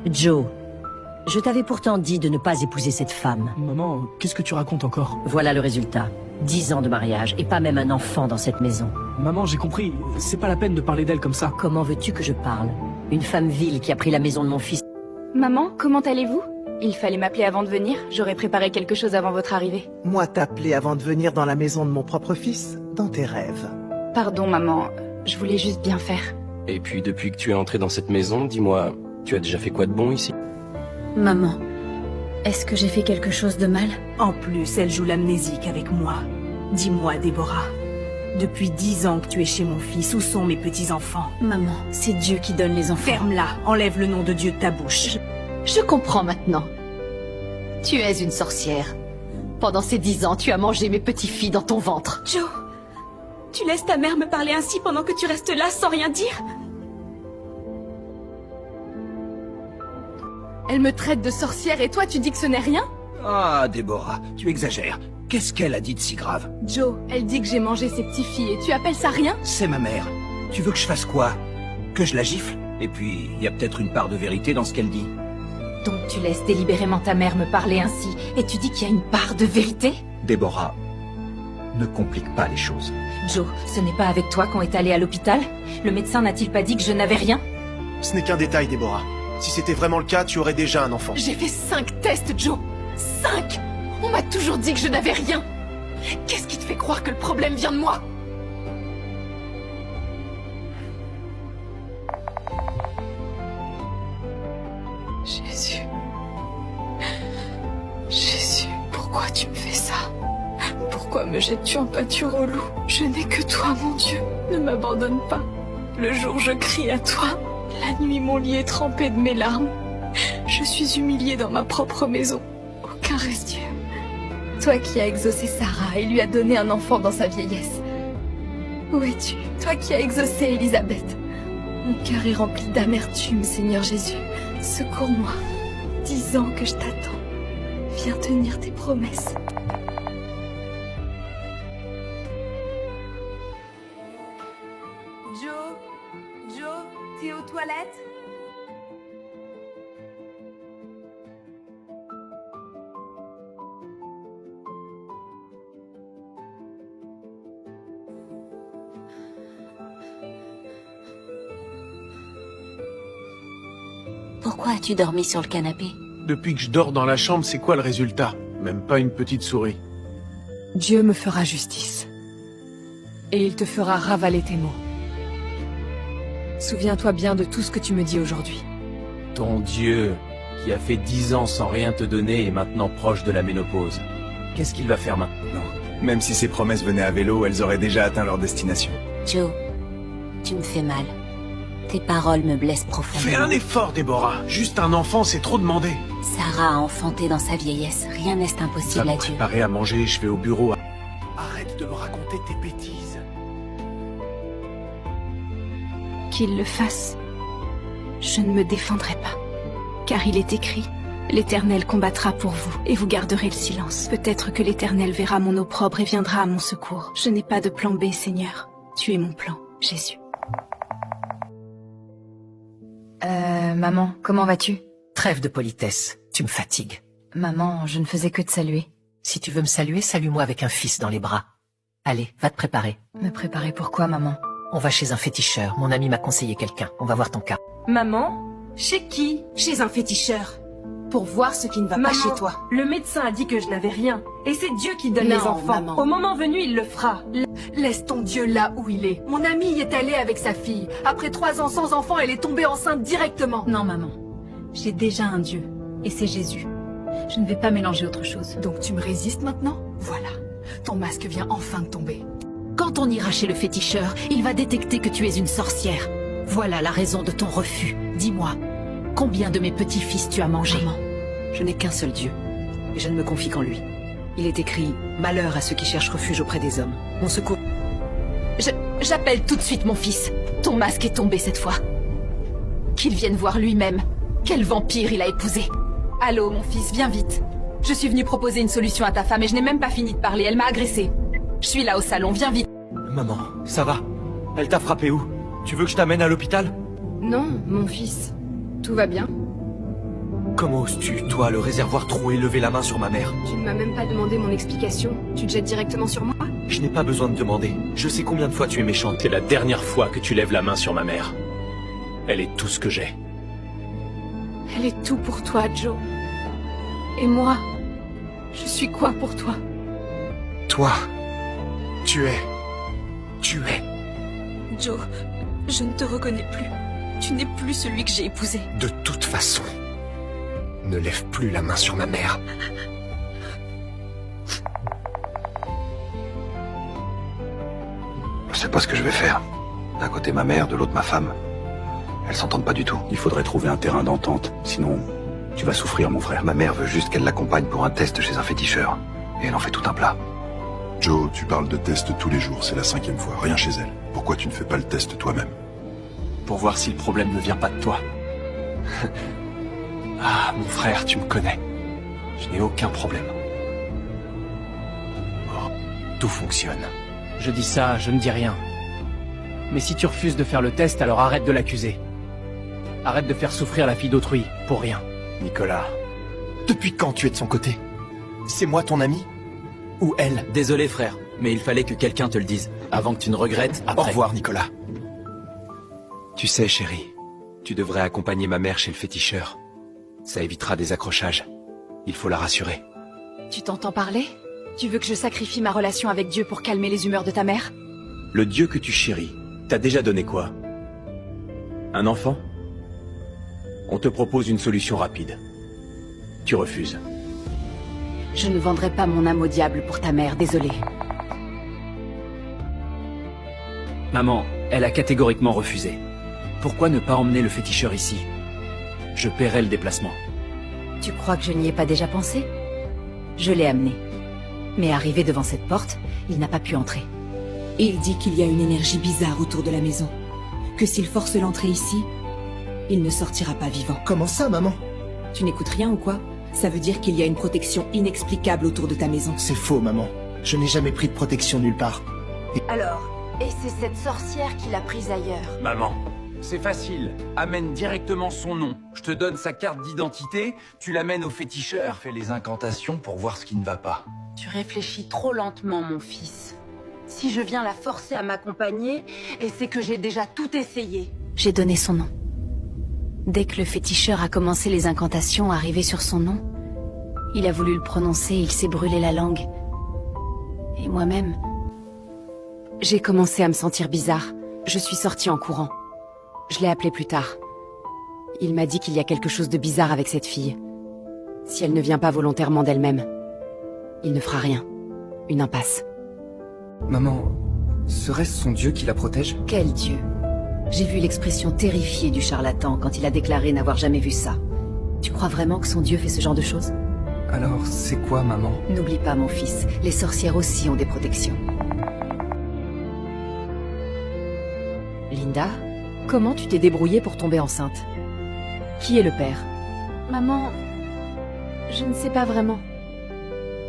Joe, je t'avais pourtant dit de ne pas épouser cette femme. Maman, qu'est-ce que tu racontes encore? Voilà le résultat. 10 ans de mariage, et pas même un enfant dans cette maison. Maman, j'ai compris. C'est pas la peine de parler d'elle comme ça. Comment veux-tu que je parle? Une femme vile qui a pris la maison de mon fils. Maman, comment allez-vous? Il fallait m'appeler avant de venir, j'aurais préparé quelque chose avant votre arrivée. Moi t'appeler avant de venir dans la maison de mon propre fils? Dans tes rêves. Pardon maman, je voulais juste bien faire. Et puis depuis que tu es entré dans cette maison, dis-moi, tu as déjà fait quoi de bon ici? Maman, est-ce que j'ai fait quelque chose de mal? En plus, elle joue l'amnésique avec moi. Dis-moi, Déborah, depuis 10 ans que tu es chez mon fils, où sont mes petits-enfants? Maman, c'est Dieu qui donne les enfants. Ferme-la, enlève le nom de Dieu de ta bouche. Je comprends maintenant. Tu es une sorcière. Pendant ces 10 ans, tu as mangé mes petits-filles dans ton ventre. Joe, tu laisses ta mère me parler ainsi pendant que tu restes là sans rien dire? Elle me traite de sorcière et toi tu dis que ce n'est rien? Ah, Déborah, tu exagères. Qu'est-ce qu'elle a dit de si grave? Joe, elle dit que j'ai mangé ses petits-filles et tu appelles ça rien? C'est ma mère. Tu veux que je fasse quoi? Que je la gifle? Et puis, il y a peut-être une part de vérité dans ce qu'elle dit. Donc tu laisses délibérément ta mère me parler ainsi et tu dis qu'il y a une part de vérité? Déborah, ne complique pas les choses. Joe, ce n'est pas avec toi qu'on est allé à l'hôpital? Le médecin n'a-t-il pas dit que je n'avais rien? Ce n'est qu'un détail, Déborah. Si c'était vraiment le cas, tu aurais déjà un enfant. J'ai fait 5 tests, Joe. 5! On m'a toujours dit que je n'avais rien. Qu'est-ce qui te fait croire que le problème vient de moi? Jésus. Jésus, pourquoi tu me fais ça? Pourquoi me jettes-tu en pâture au loup? Je n'ai que toi, mon Dieu. Ne m'abandonne pas. Le jour, je crie à toi. La nuit, mon lit est trempé de mes larmes. Je suis humiliée dans ma propre maison. Aucun reste Dieu. Toi qui as exaucé Sarah et lui as donné un enfant dans sa vieillesse. Où es-tu? Toi qui as exaucé Élisabeth. Mon cœur est rempli d'amertume, Seigneur Jésus. Secours-moi. 10 ans que je t'attends. Viens tenir tes promesses. Joe, t'es aux toilettes? Pourquoi as-tu dormi sur le canapé? Depuis que je dors dans la chambre, c'est quoi le résultat? Même pas une petite souris. Dieu me fera justice. Et il te fera ravaler tes mots. Souviens-toi bien de tout ce que tu me dis aujourd'hui. Ton Dieu, qui a fait 10 ans sans rien te donner, est maintenant proche de la ménopause. Qu'est-ce qu'il va faire maintenant? Même si ces promesses venaient à vélo, elles auraient déjà atteint leur destination. Joe, tu me fais mal. Tes paroles me blessent profondément. Fais un effort, Déborah. Juste un enfant, c'est trop demandé. Sarah a enfanté dans sa vieillesse. Rien n'est Ça impossible me à Dieu. préparer à manger, je vais au bureau. Arrête de me raconter tes bêtises. Qu'il le fasse. Je ne me défendrai pas. Car il est écrit, l'Éternel combattra pour vous, et vous garderez le silence. Peut-être que l'Éternel verra mon opprobre et viendra à mon secours. Je n'ai pas de plan B, Seigneur. Tu es mon plan, Jésus. Maman, comment vas-tu? Trêve de politesse, tu me fatigues. Maman, je ne faisais que te saluer. Si tu veux me saluer, salue-moi avec un fils dans les bras. Allez, va te préparer. Me préparer pour quoi, maman? On va chez un féticheur, mon ami m'a conseillé quelqu'un. On va voir ton cas. Maman? Chez qui? Chez un féticheur. Pour voir ce qui ne va Maman, pas chez toi. le médecin a dit que je n'avais rien. Et c'est Dieu qui donne Non, les enfants. maman. Au moment venu, il le fera. Laisse ton Dieu là où il est. Mon amie y est allée avec sa fille. Après 3 ans sans enfant, elle est tombée enceinte directement. Non, maman. J'ai déjà un Dieu. Et c'est Jésus. Je ne vais pas mélanger autre chose. Donc tu me résistes maintenant? Voilà. Ton masque vient enfin de tomber. Quand on ira chez le féticheur, il va détecter que tu es une sorcière. Voilà la raison de ton refus. Dis-moi, combien de mes petits-fils tu as mangé? Maman, je n'ai qu'un seul Dieu. Et je ne me confie qu'en lui. Il est écrit « Malheur à ceux qui cherchent refuge auprès des hommes. Mon secours... » J'appelle tout de suite mon fils. Ton masque est tombé cette fois. Qu'il vienne voir lui-même. Quel vampire il a épousé. Allô, mon fils, viens vite. Je suis venue proposer une solution à ta femme et je n'ai même pas fini de parler. Elle m'a agressée. Je suis là au salon, viens vite. Maman, ça va? Elle t'a frappé où? Tu veux que je t'amène à l'hôpital? Non, mon fils. Tout va bien. Comment oses-tu, toi, le réservoir troué, lever la main sur ma mère? Tu ne m'as même pas demandé mon explication. Tu te jettes directement sur moi? Je n'ai pas besoin de demander. Je sais combien de fois tu es méchante. C'est la dernière fois que tu lèves la main sur ma mère. Elle est tout ce que j'ai. Elle est tout pour toi, Joe. Et moi, je suis quoi pour toi? Toi, tu es... Joe, je ne te reconnais plus. Tu n'es plus celui que j'ai épousé. De toute façon, ne lève plus la main sur ma mère. Je sais pas ce que je vais faire. D'un côté ma mère, de l'autre ma femme. Elles s'entendent pas du tout. Il faudrait trouver un terrain d'entente, sinon tu vas souffrir, mon frère. Ma mère veut juste qu'elle l'accompagne pour un test chez un féticheur. Et elle en fait tout un plat. Joe, tu parles de test tous les jours, c'est la 5e fois, rien chez elle. Pourquoi tu ne fais pas le test toi-même? Pour voir si le problème ne vient pas de toi. Ah, mon frère, tu me connais. Je n'ai aucun problème. Oh, tout fonctionne. Je dis ça, je ne dis rien. Mais si tu refuses de faire le test, alors arrête de l'accuser. Arrête de faire souffrir la fille d'autrui, pour rien. Nicolas, depuis quand tu es de son côté? C'est moi ton ami? Ou elle? Désolé frère, mais il fallait que quelqu'un te le dise, avant que tu ne regrettes après. Au revoir Nicolas. Tu sais chérie, tu devrais accompagner ma mère chez le féticheur. Ça évitera des accrochages. Il faut la rassurer. Tu t'entends parler? Tu veux que je sacrifie ma relation avec Dieu pour calmer les humeurs de ta mère? Le Dieu que tu chéris t'a déjà donné quoi? Un enfant? On te propose une solution rapide. Tu refuses. Je ne vendrai pas mon âme au diable pour ta mère, désolé. Maman, elle a catégoriquement refusé. Pourquoi ne pas emmener le féticheur ici? Je paierai le déplacement. Tu crois que je n'y ai pas déjà pensé? Je l'ai amené. Mais arrivé devant cette porte, il n'a pas pu entrer. Il dit qu'il y a une énergie bizarre autour de la maison. Que s'il force l'entrée ici, il ne sortira pas vivant. Comment ça, maman? Tu n'écoutes rien ou quoi? Ça veut dire qu'il y a une protection inexplicable autour de ta maison. C'est faux, maman. Je n'ai jamais pris de protection nulle part. Alors, et c'est cette sorcière qui l'a prise ailleurs? Maman, c'est facile. Amène directement son nom. Je te donne sa carte d'identité, tu l'amènes au féticheur. Fais les incantations pour voir ce qui ne va pas. Tu réfléchis trop lentement, mon fils. Si je viens la forcer à m'accompagner, et c'est que j'ai déjà tout essayé. J'ai donné son nom. Dès que le féticheur a commencé les incantations, arrivé sur son nom, il a voulu le prononcer, il s'est brûlé la langue. Et moi-même, j'ai commencé à me sentir bizarre. Je suis sortie en courant. Je l'ai appelé plus tard. Il m'a dit qu'il y a quelque chose de bizarre avec cette fille. Si elle ne vient pas volontairement d'elle-même, il ne fera rien. Une impasse. Maman, serait-ce son Dieu qui la protège? Quel Dieu? J'ai vu l'expression terrifiée du charlatan quand il a déclaré n'avoir jamais vu ça. Tu crois vraiment que son Dieu fait ce genre de choses? Alors, c'est quoi, maman? N'oublie pas, mon fils, les sorcières aussi ont des protections. Linda, comment tu t'es débrouillée pour tomber enceinte? Qui est le père? Maman, je ne sais pas vraiment.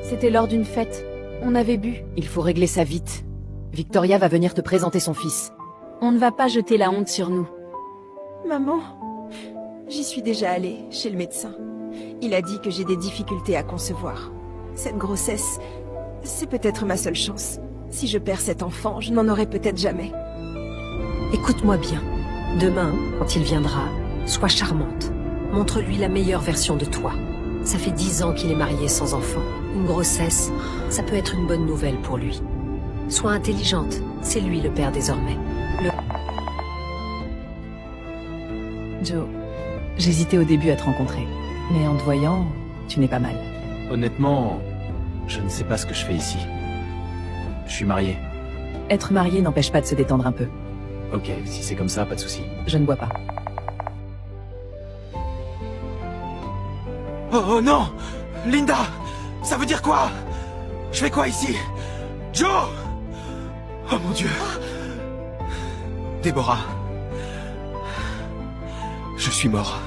C'était lors d'une fête. On avait bu. Il faut régler ça vite. Victoria va venir te présenter son fils. On ne va pas jeter la honte sur nous. Maman, j'y suis déjà allée, chez le médecin. Il a dit que j'ai des difficultés à concevoir. Cette grossesse, c'est peut-être ma seule chance. Si je perds cet enfant, je n'en aurai peut-être jamais. Écoute-moi bien. Demain, quand il viendra, sois charmante. Montre-lui la meilleure version de toi. Ça fait 10 ans qu'il est marié sans enfant. Une grossesse, ça peut être une bonne nouvelle pour lui. Sois intelligente, c'est lui le père désormais. Joe, j'hésitais au début à te rencontrer. Mais en te voyant, tu n'es pas mal. Honnêtement, je ne sais pas ce que je fais ici. Je suis marié. Être marié n'empêche pas de se détendre un peu. Ok, si c'est comme ça, pas de souci. Je ne bois pas. Oh non! Linda! Ça veut dire quoi? Je fais quoi ici? Joe! Oh mon Dieu! Déborah! Je suis mort.